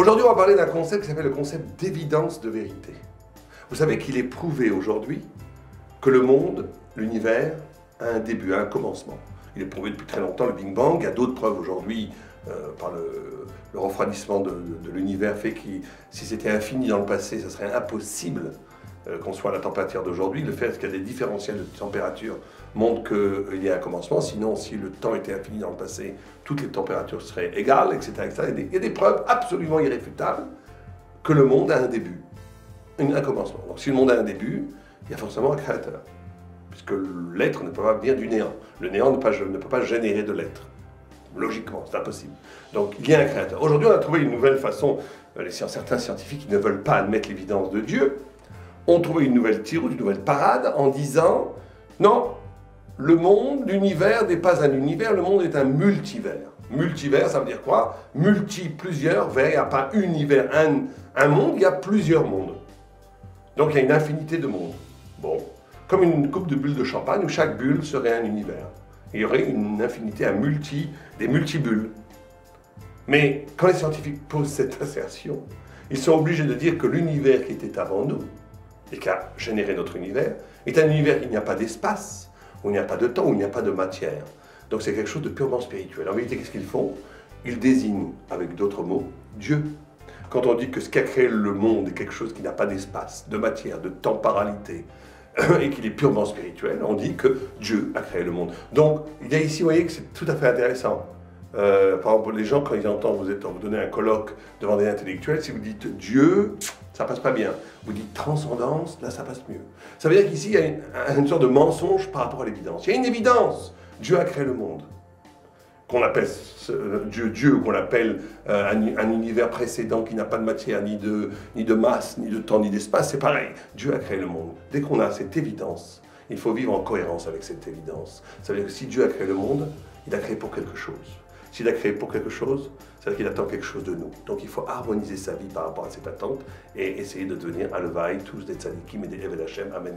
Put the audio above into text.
Aujourd'hui, on va parler d'un concept qui s'appelle le concept d'évidence de vérité. Vous savez qu'il est prouvé aujourd'hui que le monde, l'univers, a un début, a un commencement. Il est prouvé depuis très longtemps, le Big Bang. Il y a d'autres preuves aujourd'hui par le refroidissement de l'univers fait que si c'était infini dans le passé, ce serait impossible qu'on soit à la température d'aujourd'hui. Le fait qu'il y a des différentiels de température montre qu'il y a un commencement. Sinon, si le temps était infini dans le passé, toutes les températures seraient égales, etc. etc. Il y a des preuves absolument irréfutables que le monde a un début, un commencement. Donc si le monde a un début, il y a forcément un créateur. Puisque l'être ne peut pas venir du néant. Le néant ne peut pas générer de l'être. Logiquement, c'est impossible. Donc il y a un créateur. Aujourd'hui, on a trouvé une nouvelle façon, certains scientifiques qui ne veulent pas admettre l'évidence de Dieu, ont trouvé une nouvelle tirade, une nouvelle parade en disant non, le monde, l'univers n'est pas un univers, le monde est un multivers. Multivers, ça veut dire quoi? Plusieurs vers, il n'y a pas univers, un monde, il y a plusieurs mondes. Donc il y a une infinité de mondes. Bon, comme une coupe de bulles de champagne où chaque bulle serait un univers. Il y aurait une infinité, des multibulles. Mais quand les scientifiques posent cette assertion, ils sont obligés de dire que l'univers qui était avant nous, et qui a généré notre univers, est un univers où il n'y a pas d'espace, où il n'y a pas de temps, où il n'y a pas de matière. Donc c'est quelque chose de purement spirituel. En vérité, qu'est-ce qu'ils font? Ils désignent, avec d'autres mots, Dieu. Quand on dit que ce qui a créé le monde est quelque chose qui n'a pas d'espace, de matière, de temporalité, et qu'il est purement spirituel, on dit que Dieu a créé le monde. Donc, il y a ici, vous voyez que c'est tout à fait intéressant. Par exemple, les gens, quand ils entendent, vous donnez un colloque devant des intellectuels, si vous dites Dieu, ça passe pas bien. Vous dites transcendance, là ça passe mieux. Ça veut dire qu'ici, il y a une sorte de mensonge par rapport à l'évidence. Il y a une évidence. Dieu a créé le monde. Qu'on appelle Dieu, ou qu'on appelle un univers précédent qui n'a pas de matière, ni de masse, ni de temps, ni d'espace, c'est pareil. Dieu a créé le monde. Dès qu'on a cette évidence, il faut vivre en cohérence avec cette évidence. Ça veut dire que si Dieu a créé le monde, il a créé pour quelque chose. S'il a créé pour quelque chose, ça veut dire qu'il attend quelque chose de nous. Donc il faut harmoniser sa vie par rapport à cette attente et essayer de devenir Alevai, tous des tzadikim et des Eved Hashem. Amen.